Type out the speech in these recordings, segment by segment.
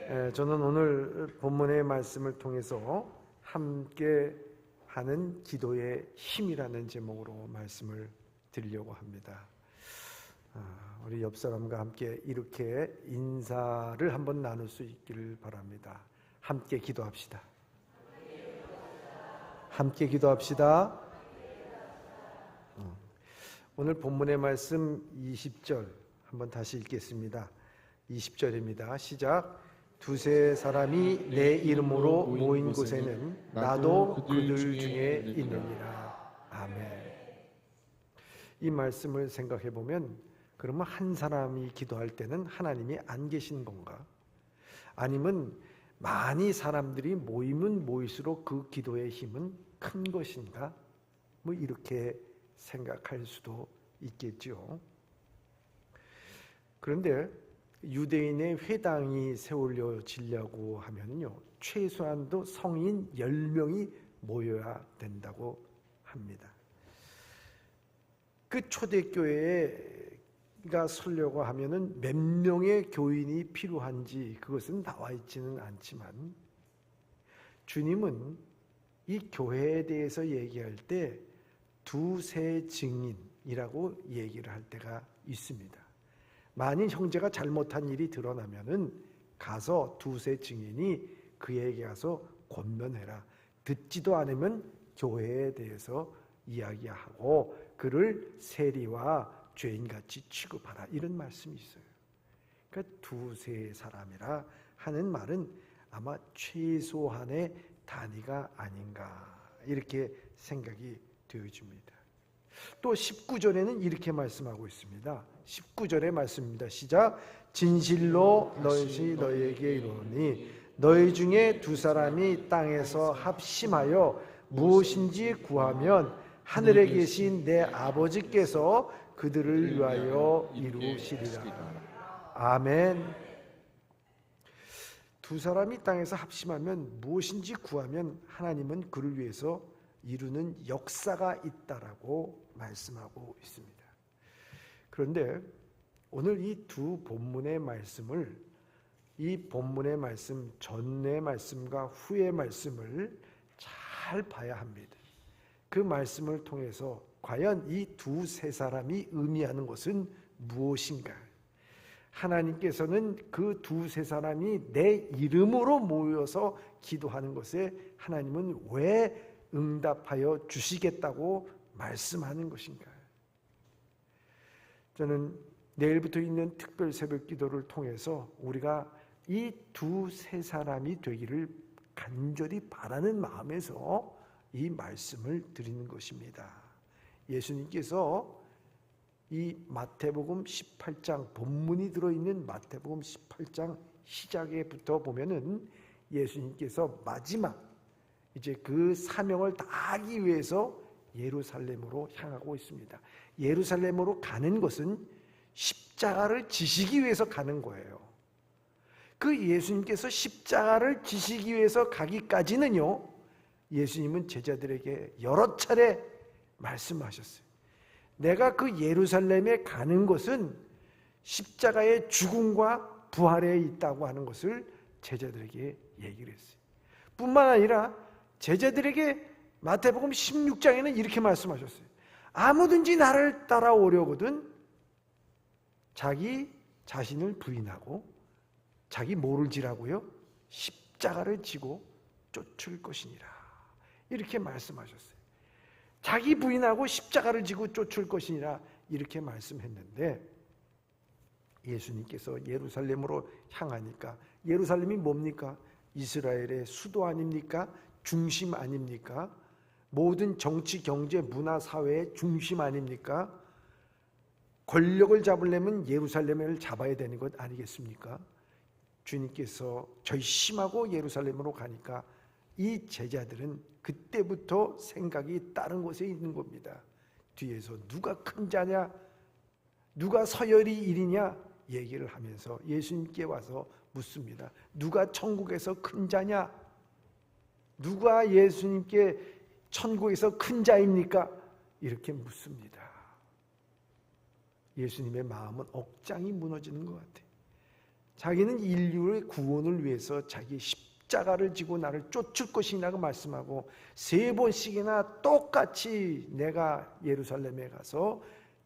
저는 오늘 본문의 말씀을 통해서 함께 하는 기도의 힘이라는 제목으로 말씀을 드리려고 합니다. 우리 옆 사람과 함께 이렇게 인사를 한번 나눌 수 있기를 바랍니다. 함께 기도합시다. 함께 기도합시다. 오늘 본문의 말씀 20절 한번 다시 읽겠습니다. 20절입니다. 시작. 두세 사람이 내 이름으로 모인 곳에는 나도 그들 중에 있느니라. 아멘. 이 말씀을 생각해 보면, 그러면 한 사람이 기도할 때는 하나님이 안 계신 건가? 아니면 많이 사람들이 모이면 모일수록 그 기도의 힘은 큰 것인가? 뭐 이렇게 생각할 수도 있겠죠. 그런데 유대인의 회당이 세워지려고 하면요, 최소한도 성인 10명이 모여야 된다고 합니다. 그 초대교회가 서려고 하면은 몇 명의 교인이 필요한지 그것은 나와 있지는 않지만, 주님은 이 교회에 대해서 얘기할 때 두세 증인이라고 얘기를 할 때가 있습니다. 만일 형제가 잘못한 일이 드러나면은 가서 두세 증인이 그에게 가서 권면해라. 듣지도 않으면 교회에 대해서 이야기하고 그를 세리와 죄인같이 취급하라. 이런 말씀이 있어요. 그러니까 두세 사람이라 하는 말은 아마 최소한의 단위가 아닌가, 이렇게 생각이 되어집니다. 또 19절에는 이렇게 말씀하고 있습니다. 19절의 말씀입니다. 시작. 진실로 너희에게 이르노니 너희 중에 두 사람이 땅에서 합심하여 무엇인지 구하면 하늘에 계신 내 아버지께서 그들을 위하여 이루시리라. 아멘. 두 사람이 땅에서 합심하면 무엇인지 구하면 하나님은 그를 위해서 이루는 역사가 있다라고 말씀하고 있습니다. 그런데 오늘 이 두 본문의 말씀을, 이 본문의 말씀 전의 말씀과 후의 말씀을 잘 봐야 합니다. 그 말씀을 통해서 과연 이 두세 사람이 의미하는 것은 무엇인가? 하나님께서는 그 두세 사람이 내 이름으로 모여서 기도하는 것에 하나님은 왜 응답하여 주시겠다고 말씀하는 것인가? 저는 내일부터 있는 특별 새벽 기도를 통해서 우리가 이 두세 사람이 되기를 간절히 바라는 마음에서 이 말씀을 드리는 것입니다. 예수님께서 이 마태복음 18장, 본문이 들어있는 마태복음 18장 시작에부터 보면은 예수님께서 마지막 이제 그 사명을 다하기 위해서 예루살렘으로 향하고 있습니다. 예루살렘으로 가는 것은 십자가를 지시기 위해서 가는 거예요. 그 예수님께서 십자가를 지시기 위해서 가기까지는요, 예수님은 제자들에게 여러 차례 말씀하셨어요. 내가 그 예루살렘에 가는 것은 십자가의 죽음과 부활에 있다고 하는 것을 제자들에게 얘기를 했어요. 뿐만 아니라 제자들에게 마태복음 16장에는 이렇게 말씀하셨어요. 아무든지 나를 따라오려거든 자기 자신을 부인하고 자기 뭐를 지라고요? 십자가를 지고 쫓을 것이니라. 이렇게 말씀하셨어요. 자기 부인하고 십자가를 지고 쫓을 것이니라, 이렇게 말씀했는데, 예수님께서 예루살렘으로 향하니까, 예루살렘이 뭡니까? 이스라엘의 수도 아닙니까? 중심 아닙니까? 모든 정치, 경제, 문화, 사회의 중심 아닙니까? 권력을 잡으려면 예루살렘을 잡아야 되는 것 아니겠습니까? 주님께서 절심하고 예루살렘으로 가니까 이 제자들은 그때부터 생각이 다른 곳에 있는 겁니다. 뒤에서 누가 큰 자냐, 누가 서열이 1위냐 얘기를 하면서 예수님께 와서 묻습니다. 누가 천국에서 큰 자냐? 누가 예수님께 천국에서 큰 자입니까? 이렇게 묻습니다. 예수님의 마음은 억장이 무너지는 것 같아요. 자기는 인류의 구원을 위해서 자기 십자가를 지고 나를 쫓을 것이라고 말씀하고 3번씩이나 똑같이 내가 예루살렘에 가서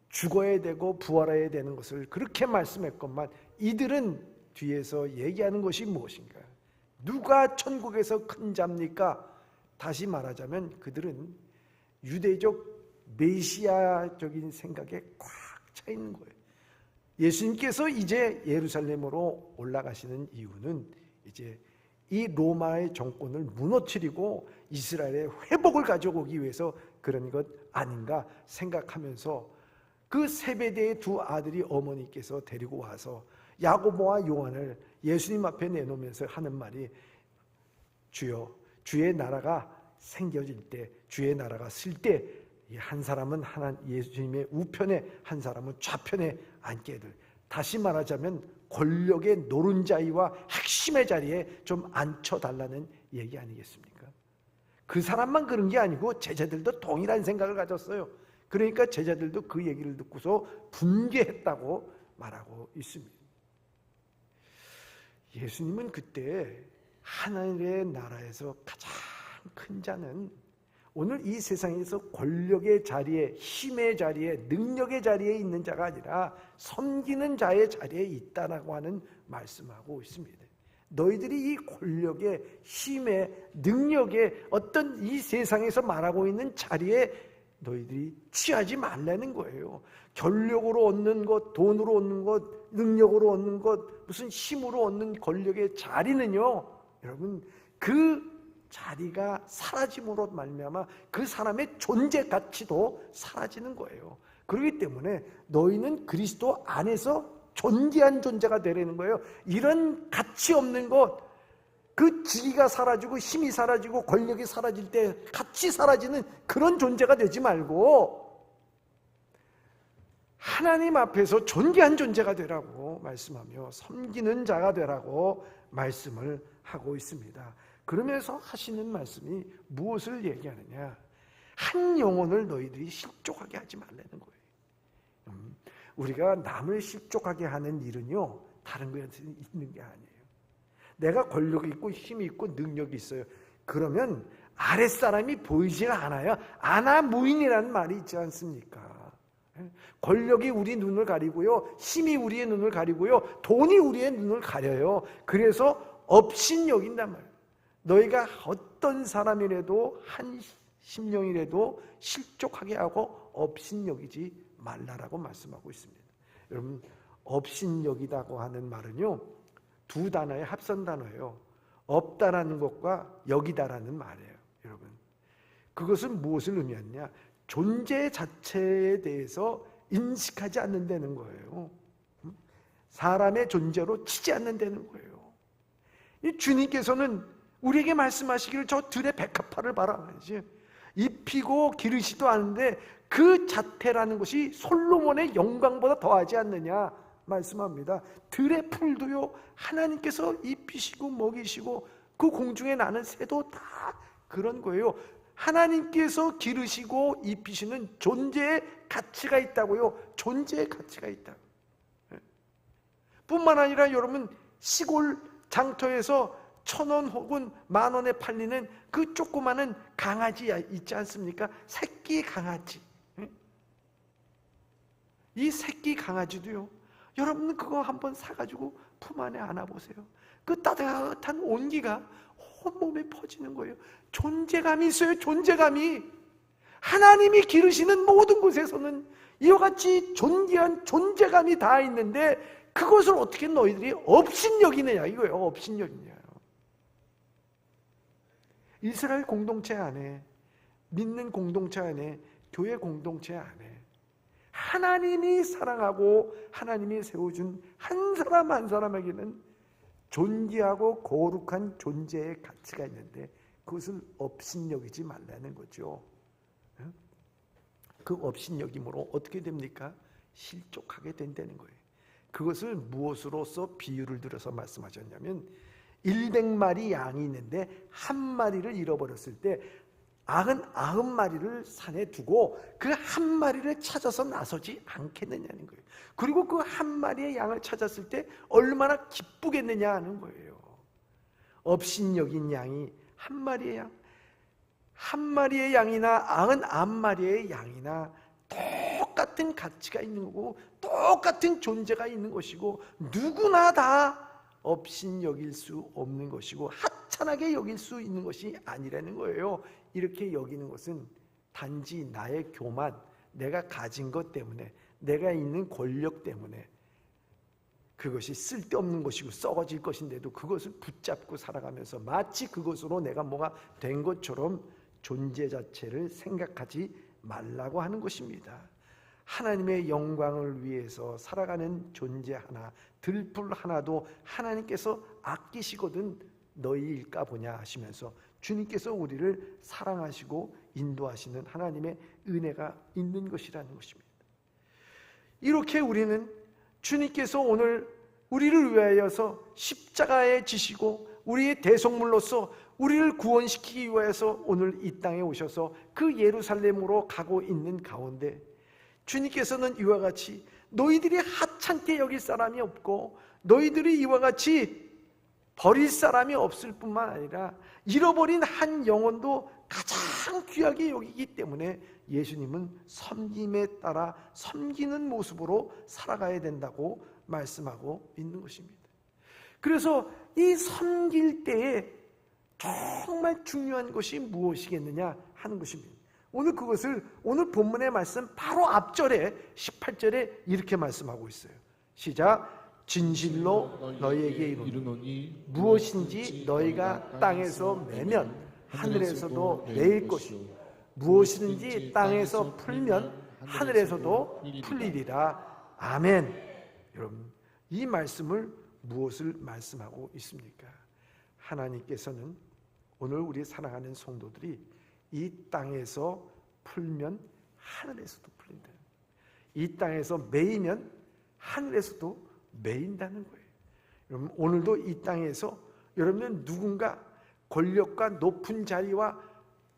죽어야 되고 부활해야 되는 것을 그렇게 말씀했건만 이들은 뒤에서 얘기하는 것이 무엇인가? 누가 천국에서 큰 자입니까? 다시 말하자면 그들은 유대적 메시아적인 생각에 꽉 차 있는 거예요. 예수님께서 이제 예루살렘으로 올라가시는 이유는 이제 이 로마의 정권을 무너뜨리고 이스라엘의 회복을 가져오기 위해서 그런 것 아닌가 생각하면서 그 세베대의 2 아들이 어머니께서 데리고 와서 야고보와 요한을 예수님 앞에 내놓으면서 하는 말이 주여 주의 나라가 생겨질 때 주의 나라가 쓸 때 한 사람은 예수님의 우편에 한 사람은 좌편에 앉게 될, 다시 말하자면 권력의 노른자이와 핵심의 자리에 좀 앉혀달라는 얘기 아니겠습니까? 그 사람만 그런 게 아니고 제자들도 동일한 생각을 가졌어요. 그러니까 제자들도 그 얘기를 듣고서 분개했다고 말하고 있습니다. 예수님은 그때 하나님의 나라에서 가장 큰 자는 오늘 이 세상에서 권력의 자리에, 힘의 자리에, 능력의 자리에 있는 자가 아니라 섬기는 자의 자리에 있다라고 하는 말씀하고 있습니다. 너희들이 이 권력의, 힘의, 능력의 어떤 이 세상에서 말하고 있는 자리에 너희들이 취하지 말라는 거예요. 권력으로 얻는 것, 돈으로 얻는 것, 능력으로 얻는 것, 무슨 힘으로 얻는 권력의 자리는요, 여러분, 그 자리가 사라짐으로 말미암아 그 사람의 존재 가치도 사라지는 거예요. 그렇기 때문에 너희는 그리스도 안에서 존귀한 존재가 되려는 거예요. 이런 가치 없는 것, 그 지위가 사라지고 힘이 사라지고 권력이 사라질 때 같이 사라지는 그런 존재가 되지 말고 하나님 앞에서 존귀한 존재가 되라고 말씀하며 섬기는 자가 되라고 말씀을 하고 있습니다. 그러면서 하시는 말씀이 무엇을 얘기하느냐? 한 영혼을 너희들이 실족하게 하지 말라는 거예요. 우리가 남을 실족하게 하는 일은요, 다른 것에 있는 게 아니에요. 내가 권력이 있고 힘이 있고 능력이 있어요. 그러면 아랫사람이 보이지 않아요. 아나무인이라는 말이 있지 않습니까? 권력이 우리 눈을 가리고요, 힘이 우리의 눈을 가리고요, 돈이 우리의 눈을 가려요. 그래서 업신여긴단 말이에요. 너희가 어떤 사람이라도 한 심령이라도 실족하게 하고 업신여기지 말라라고 말씀하고 있습니다. 여러분, 업신여기다고 하는 말은요, 2 단어의 합성 단어예요. 없다라는 것과 여기다라는 말이에요. 여러분, 그것은 무엇을 의미하느냐? 존재 자체에 대해서 인식하지 않는다는 거예요. 사람의 존재로 치지 않는다는 거예요. 이 주님께서는 우리에게 말씀하시기를 저 들의 백합화를 바라봐야지, 입히고 기르지도 않는데 그 자태라는 것이 솔로몬의 영광보다 더하지 않느냐 말씀합니다. 들의 풀도요, 하나님께서 입히시고 먹이시고 그 공중에 나는 새도 다 그런 거예요. 하나님께서 기르시고 입히시는 존재의 가치가 있다고요. 존재의 가치가 있다. 뿐만 아니라 여러분, 시골 장터에서 1,000원 혹은 10,000원에 팔리는 그 조그마한 강아지 있지 않습니까? 새끼 강아지. 이 새끼 강아지도요, 여러분 그거 한번 사가지고 품 안에 안아보세요. 그 따뜻한 온기가 온몸에 퍼지는 거예요. 존재감이 있어요. 존재감이. 하나님이 기르시는 모든 곳에서는 이와 같이 존귀한 존재감이 다 있는데 그것을 어떻게 너희들이 업신여기느냐 이거예요. 업신여기냐. 이스라엘 공동체 안에, 믿는 공동체 안에, 교회 공동체 안에 하나님이 사랑하고 하나님이 세워준 한 사람 한 사람에게는 존귀하고 거룩한 존재의 가치가 있는데 그것을 업신여기지 말라는 거죠. 그 업신여김으로 어떻게 됩니까? 실족하게 된다는 거예요. 그것을 무엇으로서 비유를 들어서 말씀하셨냐면 100마리 양이 있는데 한 마리를 잃어버렸을 때 마리를 산에 두고 그 한 마리를 찾아서 나서지 않겠느냐는 거예요. 그리고 그 한 마리의 양을 찾았을 때 얼마나 기쁘겠느냐 하는 거예요. 업신여긴 양이 한 마리의 양, 한 마리의 양이나 99마리의 양이나 똑같은 가치가 있는 거고 똑같은 존재가 있는 것이고 누구나 다 업신여길 수 없는 것이고 하찮게 여길 수 있는 것이 아니라는 거예요. 이렇게 여기는 것은 단지 나의 교만, 내가 가진 것 때문에, 내가 있는 권력 때문에 그것이 쓸데없는 것이고 썩어질 것인데도 그것을 붙잡고 살아가면서 마치 그것으로 내가 뭐가 된 것처럼 존재 자체를 생각하지 말라고 하는 것입니다. 하나님의 영광을 위해서 살아가는 존재 하나, 들풀 하나도 하나님께서 아끼시거든 너희일까 보냐 하시면서 주님께서 우리를 사랑하시고 인도하시는 하나님의 은혜가 있는 것이라는 것입니다. 이렇게 우리는 주님께서 오늘 우리를 위하여서 십자가에 지시고 우리의 대속물로서 우리를 구원시키기 위해서 오늘 이 땅에 오셔서 그 예루살렘으로 가고 있는 가운데 주님께서는 이와 같이 너희들이 하찮게 여길 사람이 없고 너희들이 이와 같이 버릴 사람이 없을 뿐만 아니라 잃어버린 한 영혼도 가장 귀하게 여기기 때문에 예수님은 섬김에 따라 섬기는 모습으로 살아가야 된다고 말씀하고 있는 것입니다. 그래서 이 섬길 때에 정말 중요한 것이 무엇이겠느냐 하는 것입니다. 오늘 그것을 오늘 본문의 말씀 바로 앞절에 18절에 이렇게 말씀하고 있어요. 시작. 진실로 너희에게 이르노니 무엇인지 너희가 땅에서 매면 하늘에서도 매일 것이요 무엇이든지 땅에서 풀면 하늘에서도 풀리리라. 아멘. 여러분, 이 말씀을 무엇을 말씀하고 있습니까? 하나님께서는 오늘 우리 사랑하는 성도들이 이 땅에서 풀면 하늘에서도 풀린다. 이 땅에서 매이면 하늘에서도 매인다는 거예요. 여러분, 오늘도 이 땅에서 여러분은 누군가 권력과 높은 자리와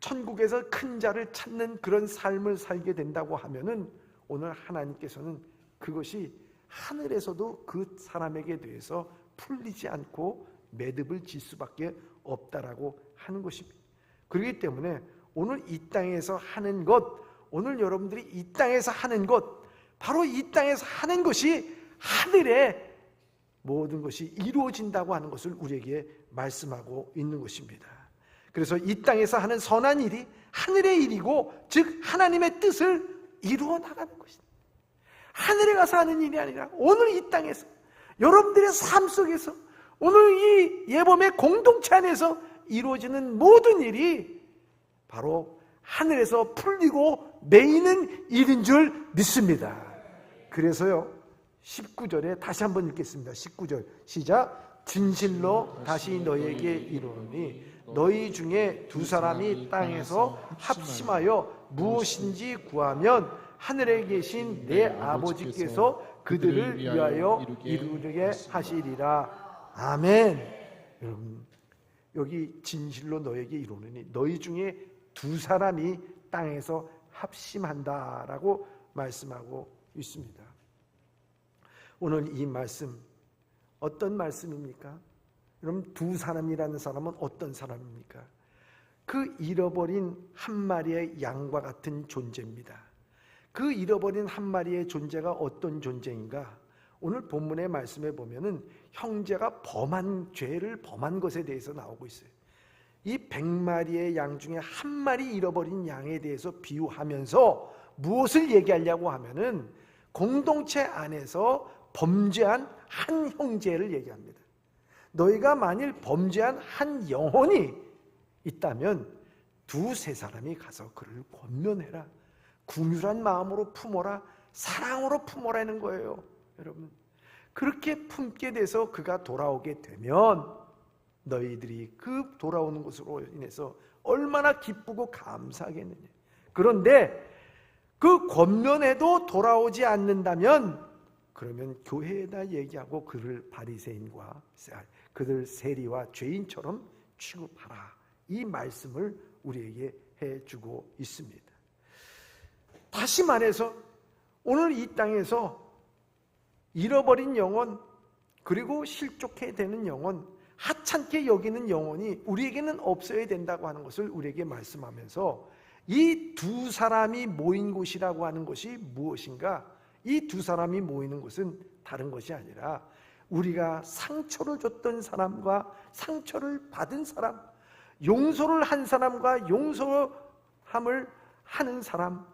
천국에서 큰 자를 찾는 그런 삶을 살게 된다고 하면은 오늘 하나님께서는 그것이 하늘에서도 그 사람에게 대해서 풀리지 않고 매듭을 질 수밖에 없다라고 하는 것입니다. 그렇기 때문에 오늘 이 땅에서 하는 것, 오늘 여러분들이 이 땅에서 하는 것, 바로 이 땅에서 하는 것이 하늘에 모든 것이 이루어진다고 하는 것을 우리에게 말씀하고 있는 것입니다. 그래서 이 땅에서 하는 선한 일이 하늘의 일이고 즉 하나님의 뜻을 이루어 나가는 것입니다. 하늘에 가서 하는 일이 아니라 오늘 이 땅에서 여러분들의 삶 속에서 오늘 이 예범의 공동체 안에서 이루어지는 모든 일이 바로 하늘에서 풀리고 매이는 일인 줄 믿습니다. 그래서요 19절에 다시 한번 읽겠습니다. 19절 시작. 진실로 다시 너희에게 이르노니 너희 중에 두 사람이 땅에서 합심하여 무엇인지 구하면 하늘에 계신 내 아버지께서 그들을 위하여 이루게 하시리라. 아멘. 여러분, 여기 진실로 너희에게 이르노니 너희 중에 두 사람이 땅에서 합심한다라고 말씀하고 있습니다. 오늘 이 말씀 어떤 말씀입니까? 여러분, 두 사람이라는 사람은 어떤 사람입니까? 그 잃어버린 한 마리의 양과 같은 존재입니다. 그 잃어버린 한 마리의 존재가 어떤 존재인가? 오늘 본문의 말씀에 보면은 형제가 죄를 범한 것에 대해서 나오고 있어요. 이 100마리의 양 중에 한 마리 잃어버린 양에 대해서 비유하면서 무엇을 얘기하려고 하면은 공동체 안에서 범죄한 한 형제를 얘기합니다. 너희가 만일 범죄한 한 영혼이 있다면 두세 사람이 가서 그를 권면해라. 긍휼한 마음으로 품어라. 사랑으로 품어라는 거예요. 여러분, 그렇게 품게 돼서 그가 돌아오게 되면 너희들이 그 돌아오는 것으로 인해서 얼마나 기쁘고 감사하겠느냐. 그런데 그 권면해도 돌아오지 않는다면 그러면 교회에다 얘기하고 그를 바리새인과 그들 세리와 죄인처럼 취급하라. 이 말씀을 우리에게 주고 있습니다. 다시 말해서 오늘 이 땅에서 잃어버린 영혼, 그리고 실족해야 되는 영혼, 하찮게 여기는 영혼이 우리에게는 없어야 된다고 하는 것을 우리에게 말씀하면서, 이 두 사람이 모인 곳이라고 하는 것이 무엇인가? 이 두 사람이 모이는 곳은 다른 것이 아니라 우리가 상처를 줬던 사람과 상처를 받은 사람, 용서를 한 사람과 용서함을 하는 사람,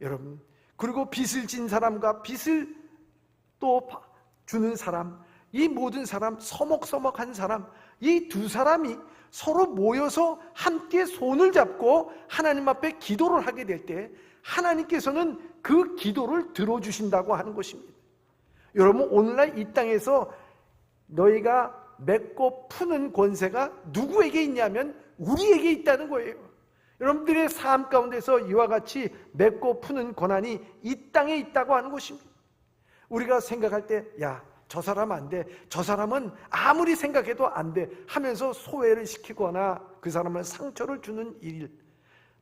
여러분, 그리고 빚을 진 사람과 빚을 또 주는 사람, 이 모든 사람, 서먹서먹한 사람, 이 두 사람이 서로 모여서 함께 손을 잡고 하나님 앞에 기도를 하게 될 때 하나님께서는 그 기도를 들어주신다고 하는 것입니다. 여러분, 오늘날 이 땅에서 너희가 맺고 푸는 권세가 누구에게 있냐면 우리에게 있다는 거예요. 여러분들의 삶 가운데서 이와 같이 맺고 푸는 권한이 이 땅에 있다고 하는 것입니다. 우리가 생각할 때, 야, 저 사람 안 돼, 저 사람은 아무리 생각해도 안 돼 하면서 소외를 시키거나 그 사람을 상처를 주는 일,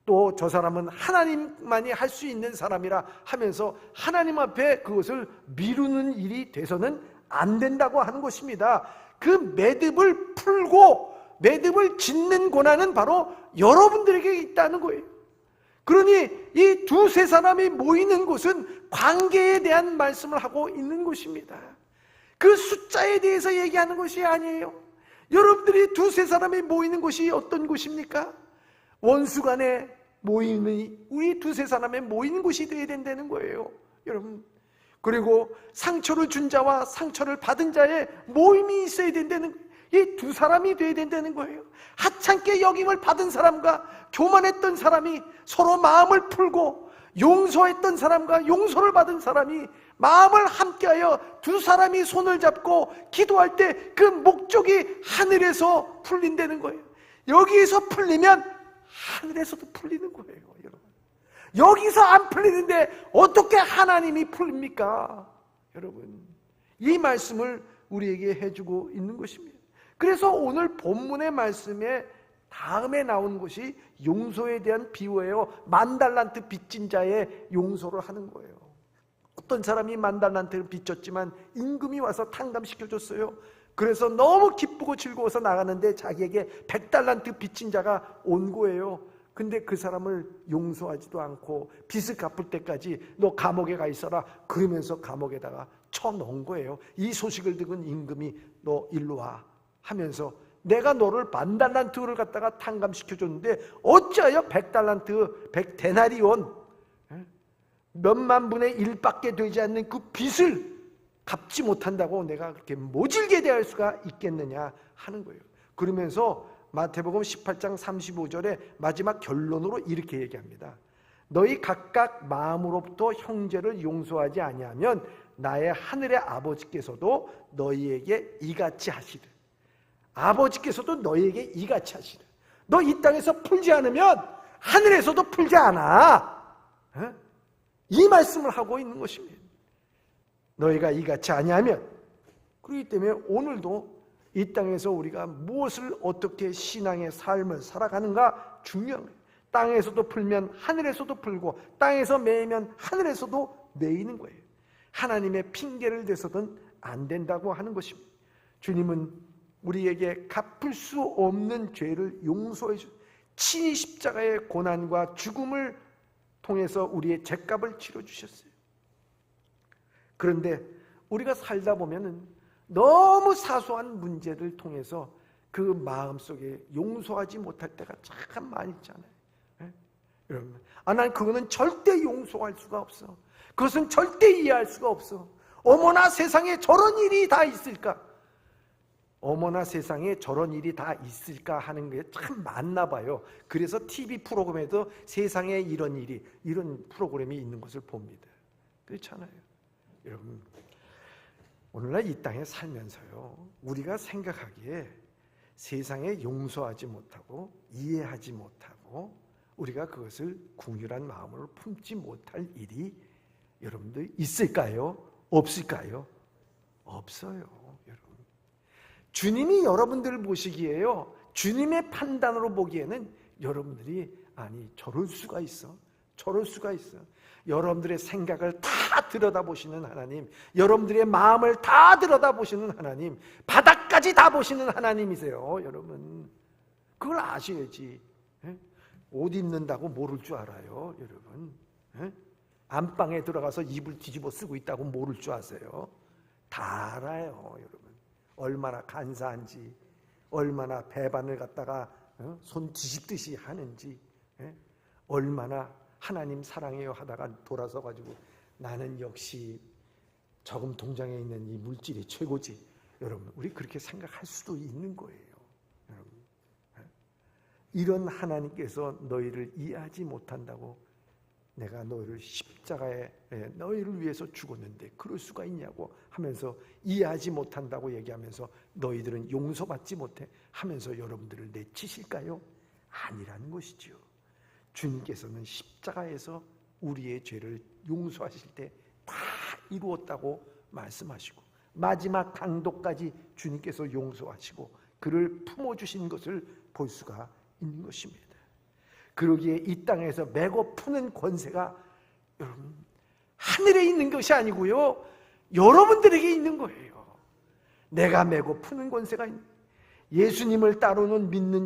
또 저 사람은 하나님만이 할 수 있는 사람이라 하면서 하나님 앞에 그것을 미루는 일이 돼서는 안 된다고 하는 것입니다. 그 매듭을 풀고 매듭을 짓는 권한은 바로 여러분들에게 있다는 거예요. 그러니 이 두세 사람이 모이는 곳은 관계에 대한 말씀을 하고 있는 것입니다. 그 숫자에 대해서 얘기하는 것이 아니에요. 여러분들이 두세 사람이 모이는 곳이 어떤 곳입니까? 원수간에 모이는, 우리 두세 사람의 모이는 곳이 되어야 된다는 거예요, 여러분. 그리고 상처를 준 자와 상처를 받은 자의 모임이 있어야 된다는 거예요. 이 두 사람이 되어야 된다는 거예요. 하찮게 여김을 받은 사람과 교만했던 사람이 서로 마음을 풀고, 용서했던 사람과 용서를 받은 사람이 마음을 함께하여 두 사람이 손을 잡고 기도할 때 그 목적이 하늘에서 풀린다는 거예요. 여기에서 풀리면 하늘에서도 풀리는 거예요, 여러분. 여기서 안 풀리는데 어떻게 하나님이 풀립니까? 여러분, 이 말씀을 우리에게 해주고 있는 것입니다. 그래서 오늘 본문의 말씀에 다음에 나온 것이 용서에 대한 비유예요. 10,000달란트 빚진 자의 용서를 하는 거예요. 어떤 사람이 10,000달란트를 빚졌지만 임금이 와서 탕감시켜줬어요. 그래서 너무 기쁘고 즐거워서 나가는데 자기에게 100달란트 빚진 자가 온 거예요. 근데 그 사람을 용서하지도 않고 빚을 갚을 때까지 너 감옥에 가 있어라 그러면서 감옥에다가 쳐넣은 거예요. 이 소식을 듣은 임금이 너 일로 와 하면서, 내가 너를 10,000달란트를 갖다가 탕감시켜줬는데 어찌하여 100달란트, 100데나리온, 몇만 분의 1밖에 되지 않는 그 빚을 갚지 못한다고 내가 그렇게 모질게 대할 수가 있겠느냐 하는 거예요. 그러면서 마태복음 18장 35절에 마지막 결론으로 이렇게 얘기합니다. 너희 각각 마음으로부터 형제를 용서하지 아니하면 나의 하늘의 아버지께서도 너희에게 이같이 하시리. 아버지께서도 너희에게 이같이 하시리. 너 이 땅에서 풀지 않으면 하늘에서도 풀지 않아. 이 말씀을 하고 있는 것입니다. 너희가 이같이 아니하면. 그렇기 때문에 오늘도 이 땅에서 우리가 무엇을 어떻게 신앙의 삶을 살아가는가 중요한 거예요. 땅에서도 풀면 하늘에서도 풀고, 땅에서 매이면 하늘에서도 매이는 거예요. 하나님의 핑계를 대서는 안 된다고 하는 것입니다. 주님은 우리에게 갚을 수 없는 죄를 용서해 주시고 친히 십자가의 고난과 죽음을 통해서 우리의 죄값을 치러주셨어요. 그런데 우리가 살다 보면은 너무 사소한 문제를 통해서 그 마음속에 용서하지 못할 때가 참 많이 있잖아요. 여러분, 난 그거는 절대 용서할 수가 없어. 그것은 절대 이해할 수가 없어. 어머나 세상에 저런 일이 다 있을까? 어머나 세상에 저런 일이 다 있을까 하는 게 참 많나 봐요. 그래서 TV 프로그램에도 세상에 이런 일이, 이런 프로그램이 있는 것을 봅니다. 그렇잖아요. 여러분, 오늘날 이 땅에 살면서요, 우리가 생각하기에 세상에 용서하지 못하고 이해하지 못하고 우리가 그것을 긍휼한 마음으로 품지 못할 일이 여러분들 있을까요? 없을까요? 없어요. 주님이 여러분들을 보시기에요, 주님의 판단으로 보기에는 여러분들이 아니, 저럴 수가 있어? 저럴 수가 있어? 여러분들의 생각을 다 들여다보시는 하나님, 여러분들의 마음을 다 들여다보시는 하나님, 바닥까지 다 보시는 하나님이세요. 여러분, 그걸 아셔야지. 옷 입는다고 모를 줄 알아요, 여러분? 안방에 들어가서 이불 뒤집어 쓰고 있다고 모를 줄 아세요? 다 알아요, 여러분. 얼마나 간사한지, 얼마나 배반을 갖다가 손 뒤집듯이 하는지, 얼마나 하나님 사랑해요 하다가 돌아서 가지고 나는 역시 저금통장에 있는 이 물질이 최고지. 여러분, 우리 그렇게 생각할 수도 있는 거예요. 여러분, 이런 하나님께서 너희를 이해하지 못한다고 내가 너희를 십자가에 너희를 위해서 죽었는데 그럴 수가 있냐고 하면서 이해하지 못한다고 얘기하면서 너희들은 용서받지 못해 하면서 여러분들을 내치실까요? 아니라는 것이죠. 주님께서는 십자가에서 우리의 죄를 용서하실 때 다 이루었다고 말씀하시고 마지막 강도까지 주님께서 용서하시고 그를 품어주신 것을 볼 수가 있는 것입니다. 그러기에 이 땅에서 메고 푸는 권세가 여러분 하늘에 있는 것이 아니고요, 여러분들에게 있는 거예요. 내가 메고 푸는 권세가 있는, 예수님을 따르는 믿는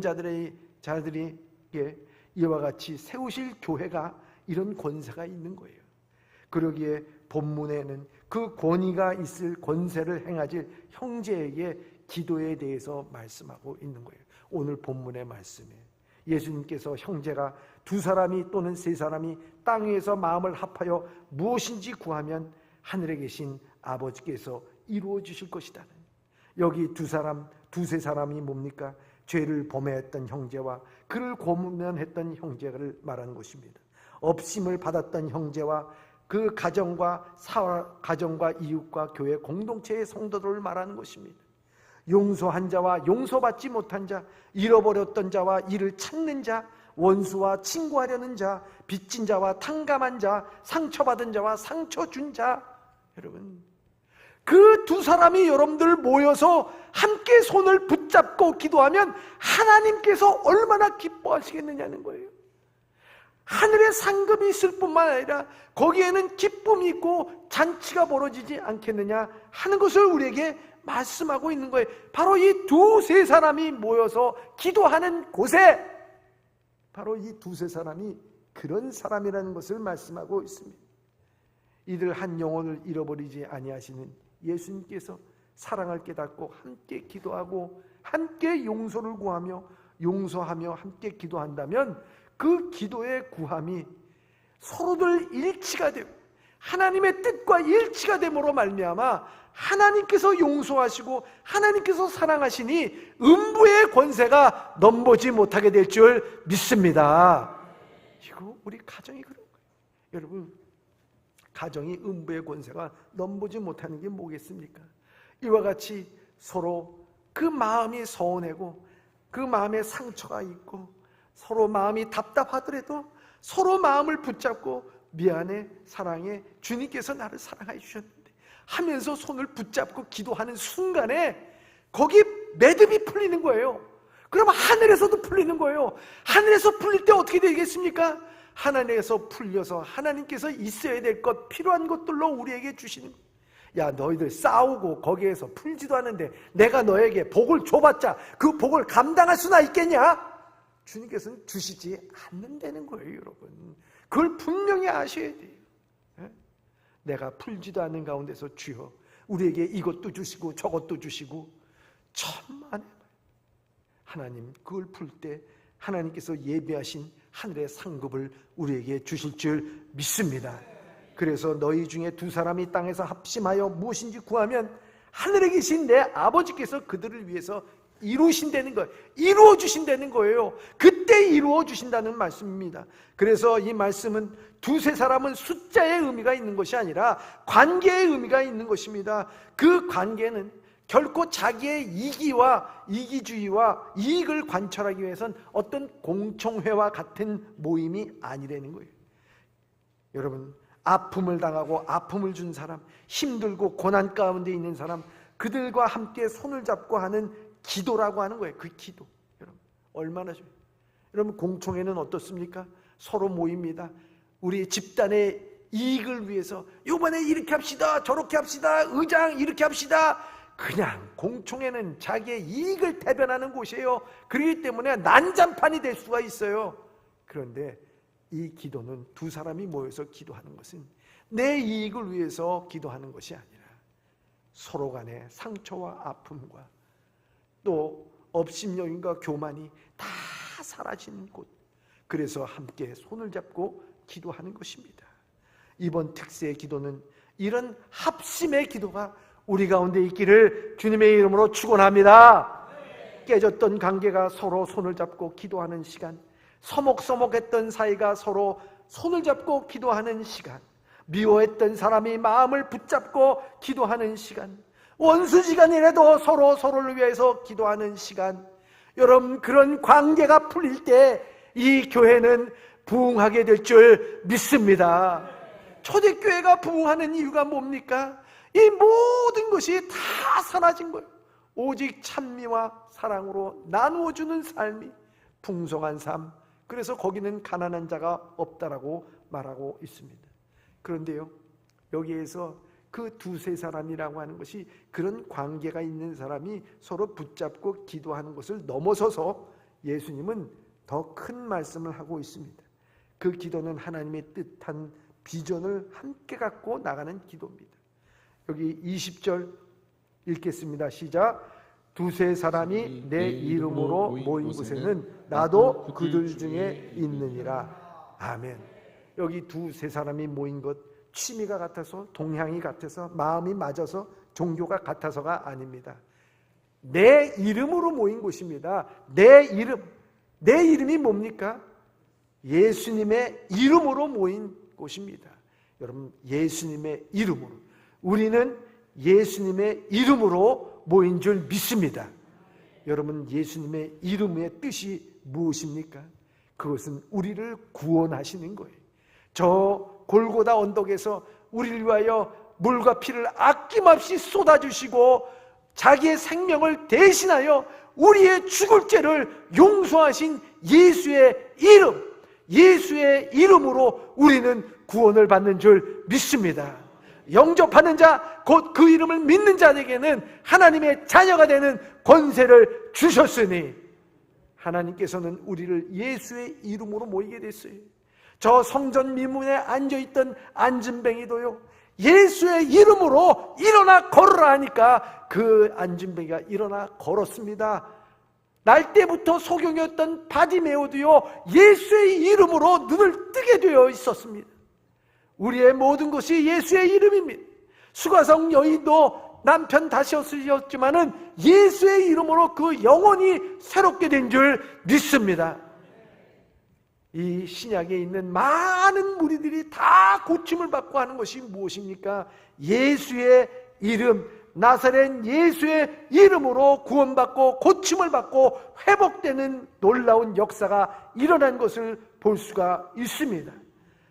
자들에게 이와 같이 세우실 교회가 이런 권세가 있는 거예요. 그러기에 본문에는 그 권위가 있을 권세를 행하실 형제에게 기도에 대해서 말씀하고 있는 거예요. 오늘 본문의 말씀에 예수님께서 형제가 두 사람이 또는 세 사람이 땅 위에서 마음을 합하여 무엇인지 구하면 하늘에 계신 아버지께서 이루어 주실 것이다. 여기 두세 사람이 뭡니까? 죄를 범했던 형제와 그를 고문했던 형제를 말하는 것입니다. 업심을 받았던 형제와 그 가정과 이웃과 교회 공동체의 성도들을 말하는 것입니다. 용서한 자와 용서받지 못한 자, 잃어버렸던 자와 이를 찾는 자, 원수와 친구하려는 자, 빚진 자와 탕감한 자, 상처받은 자와 상처 준 자. 여러분, 그 두 사람이 여러분들 모여서 함께 손을 붙잡고 기도하면 하나님께서 얼마나 기뻐하시겠느냐는 거예요. 하늘에 상급이 있을 뿐만 아니라 거기에는 기쁨이 있고 잔치가 벌어지지 않겠느냐 하는 것을 우리에게 말씀하고 있는 거예요. 바로 이 두세 사람이 모여서 기도하는 곳에 바로 이 두세 사람이 그런 사람이라는 것을 말씀하고 있습니다. 이들 한 영혼을 잃어버리지 아니하시는 예수님께서 사랑을 깨닫고 함께 기도하고 함께 용서를 구하며 용서하며 함께 기도한다면 그 기도의 구함이 서로들 일치가 되고 하나님의 뜻과 일치가 됨으로 말미암아 하나님께서 용서하시고 하나님께서 사랑하시니 음부의 권세가 넘보지 못하게 될 줄 믿습니다. 이거 우리 가정이 그런 거예요. 여러분, 가정이 음부의 권세가 넘보지 못하는 게 뭐겠습니까? 이와 같이 서로 그 마음이 서운하고 그 마음에 상처가 있고 서로 마음이 답답하더라도 서로 마음을 붙잡고 미안해, 사랑해, 주님께서 나를 사랑해 주셨는데 하면서 손을 붙잡고 기도하는 순간에 거기 매듭이 풀리는 거예요. 그럼 하늘에서도 풀리는 거예요. 하늘에서 풀릴 때 어떻게 되겠습니까? 하나님께서 풀려서 하나님께서 있어야 될 것, 필요한 것들로 우리에게 주시는 거예요. 야, 너희들 싸우고 거기에서 풀지도 않는데 내가 너에게 복을 줘봤자 그 복을 감당할 수나 있겠냐? 주님께서는 주시지 않는다는 거예요, 여러분. 그걸 분명히 아셔야 돼요. 내가 풀지도 않는 가운데서 주여 우리에게 이것도 주시고 저것도 주시고 천만에 하나님 그걸 풀 때 하나님께서 예비하신 하늘의 상급을 우리에게 주실 줄 믿습니다. 그래서 너희 중에 두 사람이 땅에서 합심하여 무엇인지 구하면 하늘에 계신 내 아버지께서 그들을 위해서 이루신다는 거예요. 이루어 주신다는 거예요. 그때 이루어 주신다는 말씀입니다. 그래서 이 말씀은 두세 사람은 숫자의 의미가 있는 것이 아니라 관계의 의미가 있는 것입니다. 그 관계는 결코 자기의 이기와 이기주의와 이익을 관철하기 위해서는 어떤 공청회와 같은 모임이 아니라는 거예요. 여러분, 아픔을 당하고 아픔을 준 사람, 힘들고 고난 가운데 있는 사람, 그들과 함께 손을 잡고 하는 기도라고 하는 거예요. 그 기도. 여러분, 얼마나 좋아요. 여러분, 공총회는 어떻습니까? 서로 모입니다. 우리 집단의 이익을 위해서 이번에 이렇게 합시다, 저렇게 합시다, 의장 이렇게 합시다. 그냥 공총회는 자기의 이익을 대변하는 곳이에요. 그렇기 때문에 난장판이 될 수가 있어요. 그런데 이 기도는 두 사람이 모여서 기도하는 것은 내 이익을 위해서 기도하는 것이 아니라 서로 간의 상처와 아픔과 또 업심여인과 교만이 다 사라지는 곳, 그래서 함께 손을 잡고 기도하는 것입니다. 이번 특세의 기도는 이런 합심의 기도가 우리 가운데 있기를 주님의 이름으로 축원합니다. 깨졌던 관계가 서로 손을 잡고 기도하는 시간, 서먹서먹했던 사이가 서로 손을 잡고 기도하는 시간, 미워했던 사람이 마음을 붙잡고 기도하는 시간, 원수지간이라도 서로를 위해서 기도하는 시간, 여러분, 그런 관계가 풀릴 때 이 교회는 부흥하게 될 줄 믿습니다. 초대교회가 부흥하는 이유가 뭡니까? 이 모든 것이 다 사라진 거예요. 오직 찬미와 사랑으로 나누어주는 삶이 풍성한 삶, 그래서 거기는 가난한 자가 없다라고 말하고 있습니다. 그런데요, 여기에서 그 두세 사람이라고 하는 것이 그런 관계가 있는 사람이 서로 붙잡고 기도하는 것을 넘어서서 예수님은 더 큰 말씀을 하고 있습니다. 그 기도는 하나님의 뜻한 비전을 함께 갖고 나가는 기도입니다. 여기 20절 읽겠습니다. 시작. 두세 사람이 내 이름으로 모인 곳에는 나도 그들 중에 있느니라. 아멘. 여기 두세 사람이 모인 것, 취미가 같아서, 동향이 같아서, 마음이 맞아서, 종교가 같아서가 아닙니다. 내 이름으로 모인 곳입니다. 내 이름이 뭡니까? 예수님의 이름으로 모인 곳입니다. 여러분, 예수님의 이름으로, 우리는 예수님의 이름으로 모인 줄 믿습니다. 여러분, 예수님의 이름의 뜻이 무엇입니까? 그것은 우리를 구원하시는 거예요. 저 골고다 언덕에서 우리를 위하여 물과 피를 아낌없이 쏟아주시고 자기의 생명을 대신하여 우리의 죽을 죄를 용서하신 예수의 이름, 예수의 이름으로 우리는 구원을 받는 줄 믿습니다. 영접하는 자, 곧 그 이름을 믿는 자에게는 하나님의 자녀가 되는 권세를 주셨으니, 하나님께서는 우리를 예수의 이름으로 모이게 됐어요. 저 성전 미문에 앉아있던 안진뱅이도요, 예수의 이름으로 일어나 걸으라 하니까 그 안진뱅이가 일어나 걸었습니다. 날 때부터 소경이었던 바디메오도요, 예수의 이름으로 눈을 뜨게 되어 있었습니다. 우리의 모든 것이 예수의 이름입니다. 수가성 여인도 남편 다시 없으셨지만은 예수의 이름으로 그 영혼이 새롭게 된 줄 믿습니다. 이 신약에 있는 많은 무리들이 다 고침을 받고 하는 것이 무엇입니까? 예수의 이름, 나사렛 예수의 이름으로 구원받고 고침을 받고 회복되는 놀라운 역사가 일어난 것을 볼 수가 있습니다.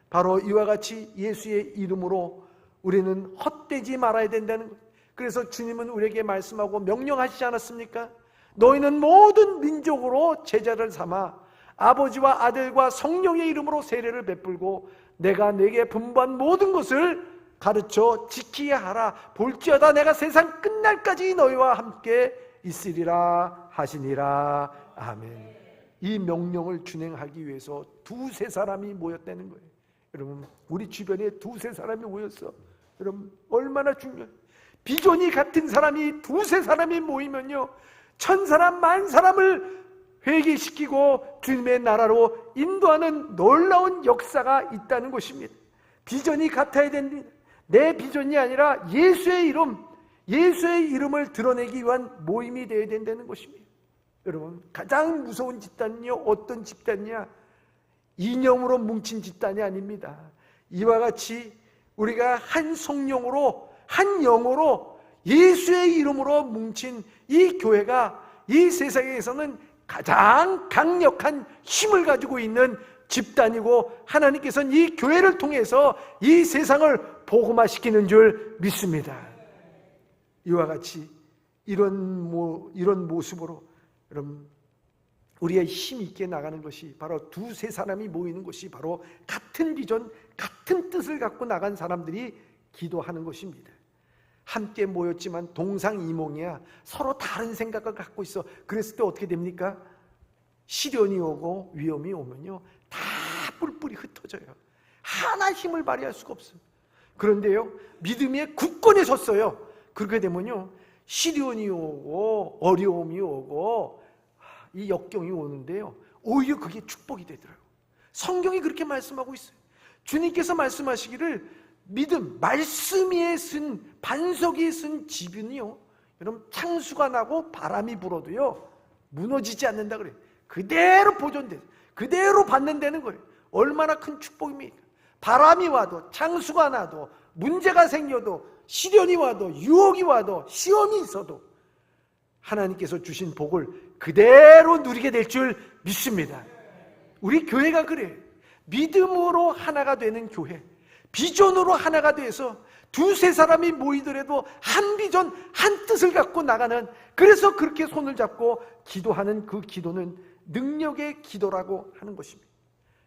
바로 이와 같이 예수의 이름으로 우리는 헛되지 말아야 된다는 것. 그래서 주님은 우리에게 말씀하고 명령하시지 않았습니까? 너희는 모든 민족으로 제자를 삼아 아버지와 아들과 성령의 이름으로 세례를 베풀고 내가 네게 분부한 모든 것을 가르쳐 지키게 하라. 볼지어다 내가 세상 끝날까지 너희와 함께 있으리라 하시니라. 아멘. 이 명령을 준행하기 위해서 두세 사람이 모였다는 거예요. 여러분, 우리 주변에 두세 사람이 모였어. 여러분, 얼마나 중요해요. 비전이 같은 사람이 두세 사람이 모이면요, 천 사람 만 사람을 회개시키고 주님의 나라로 인도하는 놀라운 역사가 있다는 것입니다. 비전이 같아야 됩니다. 내 비전이 아니라 예수의 이름, 예수의 이름을 드러내기 위한 모임이 되어야 된다는 것입니다. 여러분, 가장 무서운 집단은요, 어떤 집단이냐? 이념으로 뭉친 집단이 아닙니다. 이와 같이 우리가 한 성령으로, 한 영으로 예수의 이름으로 뭉친 이 교회가 이 세상에서는 가장 강력한 힘을 가지고 있는 집단이고, 하나님께서는 이 교회를 통해서 이 세상을 복음화시키는 줄 믿습니다. 이와 같이 이런 모습으로 여러분, 우리의 힘 있게 나가는 것이 바로 두세 사람이 모이는 것이 바로 같은 비전, 같은 뜻을 갖고 나간 사람들이 기도하는 것입니다. 함께 모였지만 동상이몽이야. 서로 다른 생각을 갖고 있어. 그랬을 때 어떻게 됩니까? 시련이 오고 위험이 오면요, 다 뿔뿔이 흩어져요. 하나 힘을 발휘할 수가 없어요. 그런데요, 믿음의 굳건에 섰어요. 그렇게 되면요, 시련이 오고 어려움이 오고 이 역경이 오는데요, 오히려 그게 축복이 되더라고요. 성경이 그렇게 말씀하고 있어요. 주님께서 말씀하시기를 믿음, 말씀 위에 쓴, 반석 위에 쓴 집은요, 여러분, 창수가 나고 바람이 불어도요 무너지지 않는다 그래요. 그대로 보존돼요. 그대로 받는다는 거예요. 얼마나 큰 축복입니까? 바람이 와도, 창수가 나도, 문제가 생겨도, 시련이 와도, 유혹이 와도, 시험이 있어도 하나님께서 주신 복을 그대로 누리게 될 줄 믿습니다. 우리 교회가 그래요. 믿음으로 하나가 되는 교회, 비전으로 하나가 돼서 두세 사람이 모이더라도 한 비전, 한 뜻을 갖고 나가는, 그래서 그렇게 손을 잡고 기도하는 그 기도는 능력의 기도라고 하는 것입니다.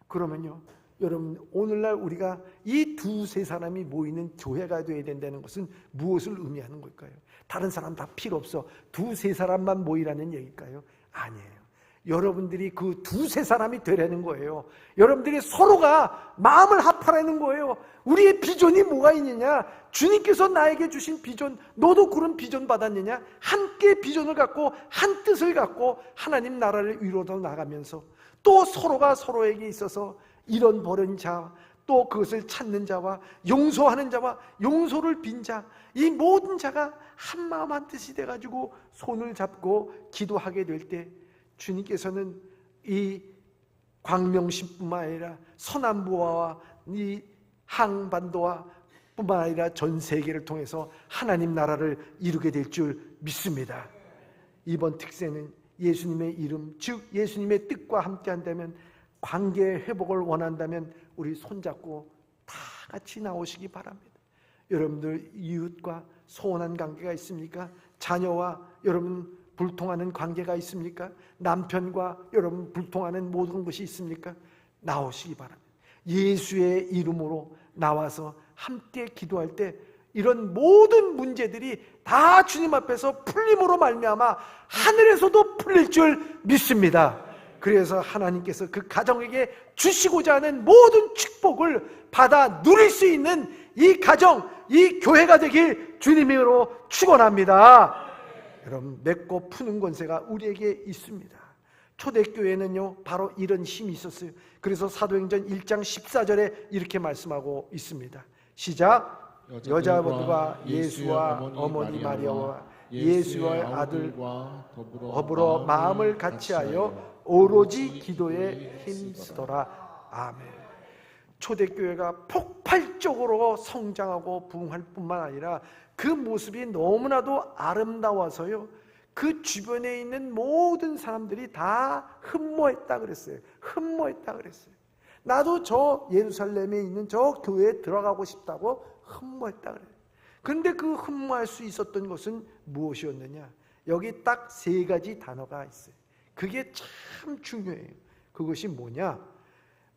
그러면요, 여러분, 오늘날 우리가 이 두세 사람이 모이는 교회가 되어야 된다는 것은 무엇을 의미하는 걸까요? 다른 사람 다 필요 없어, 두세 사람만 모이라는 얘기일까요? 아니에요. 여러분들이 그 두세 사람이 되라는 거예요. 여러분들이 서로가 마음을 합하라는 거예요. 우리의 비전이 뭐가 있느냐? 주님께서 나에게 주신 비전, 너도 그런 비전 받았느냐? 함께 비전을 갖고 한 뜻을 갖고 하나님 나라를 이루어 나가면서 또 서로가 서로에게 있어서 잃은 버린 자, 또 그것을 찾는 자와 용서하는 자와 용서를 빈 자, 이 모든 자가 한 마음 한 뜻이 돼가지고 손을 잡고 기도하게 될 때 주님께서는 이 광명시뿐만 아니라 서남부와 이 항반도와 뿐만 아니라 전 세계를 통해서 하나님 나라를 이루게 될 줄 믿습니다. 이번 특세는 예수님의 이름, 즉 예수님의 뜻과 함께 한다면, 관계의 회복을 원한다면 우리 손잡고 다 같이 나오시기 바랍니다. 여러분들 이웃과 소원한 관계가 있습니까? 자녀와 여러분 불통하는 관계가 있습니까? 남편과 여러분 불통하는 모든 것이 있습니까? 나오시기 바랍니다. 예수의 이름으로 나와서 함께 기도할 때 이런 모든 문제들이 다 주님 앞에서 풀림으로 말미암아 하늘에서도 풀릴 줄 믿습니다. 그래서 하나님께서 그 가정에게 주시고자 하는 모든 축복을 받아 누릴 수 있는 이 가정, 이 교회가 되길 주님으로 축원합니다. 여러분, 맺고 푸는 권세가 우리에게 있습니다. 초대교회는요 바로 이런 힘이 있었어요. 그래서 사도행전 1장 14절에 이렇게 말씀하고 있습니다. 시작. 여자들과 예수와 어머니 마리아와 예수의 아들과 더불어 마음을 같이하여 오로지 기도에 힘쓰더라. 아멘. 초대교회가 폭발적으로 성장하고 부흥할 뿐만 아니라 그 모습이 너무나도 아름다워서요, 그 주변에 있는 모든 사람들이 다 흠모했다 그랬어요. 흠모했다 그랬어요. 나도 저 예루살렘에 있는 저 교회에 들어가고 싶다고 흠모했다 그래요. 그런데 그 흠모할 수 있었던 것은 무엇이었느냐? 여기 딱 세 가지 단어가 있어요. 그게 참 중요해요. 그것이 뭐냐?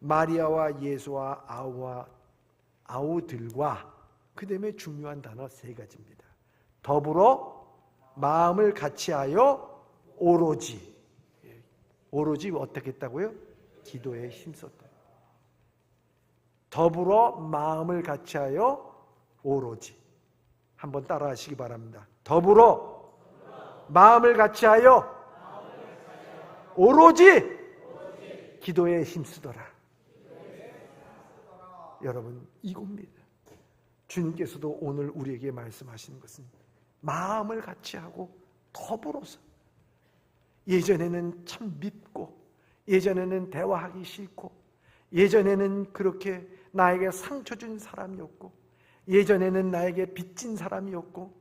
마리아와 예수와 아우들과 그 다음에 중요한 단어 세 가지입니다. 더불어 마음을 같이하여 오로지. 오로지 어떻게 했다고요? 기도에 힘썼다. 더불어 마음을 같이하여 오로지. 한번 따라 하시기 바랍니다. 더불어 마음을 같이하여 오로지 기도에 힘쓰더라. 여러분, 이겁니다. 주님께서도 오늘 우리에게 말씀하시는 것은 마음을 같이하고 더불어서, 예전에는 참 밉고, 예전에는 대화하기 싫고, 예전에는 그렇게 나에게 상처 준 사람이었고, 예전에는 나에게 빚진 사람이었고,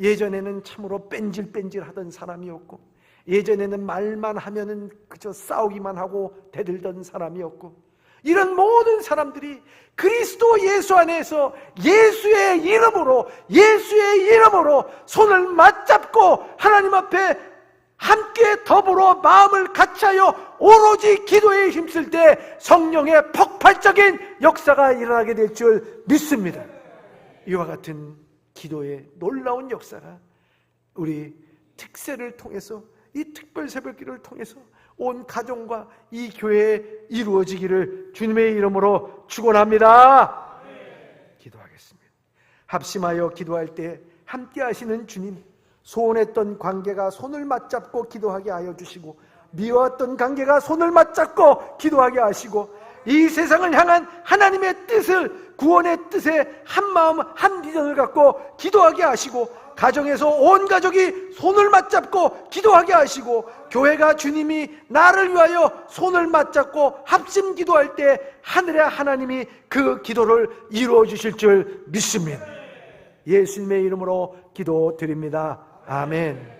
예전에는 참으로 뺀질뺀질하던 사람이었고, 예전에는 말만 하면은 그저 싸우기만 하고 대들던 사람이었고, 이런 모든 사람들이 그리스도 예수 안에서 예수의 이름으로 손을 맞잡고 하나님 앞에 함께 더불어 마음을 같이하여 오로지 기도에 힘쓸 때 성령의 폭발적인 역사가 일어나게 될 줄 믿습니다. 이와 같은 기도의 놀라운 역사가 우리 특세를 통해서, 이 특별 새벽기를 통해서 온 가정과 이 교회에 이루어지기를 주님의 이름으로 축원합니다. 기도하겠습니다. 합심하여 기도할 때 함께 하시는 주님, 소원했던 관계가 손을 맞잡고 기도하게 하여 주시고, 미워했던 관계가 손을 맞잡고 기도하게 하시고, 이 세상을 향한 하나님의 뜻을, 구원의 뜻에 한마음 한비전을 갖고 기도하게 하시고, 가정에서 온 가족이 손을 맞잡고 기도하게 하시고, 교회가 주님이 나를 위하여 손을 맞잡고 합심 기도할 때 하늘의 하나님이 그 기도를 이루어 주실 줄 믿습니다. 예수님의 이름으로 기도드립니다. 아멘.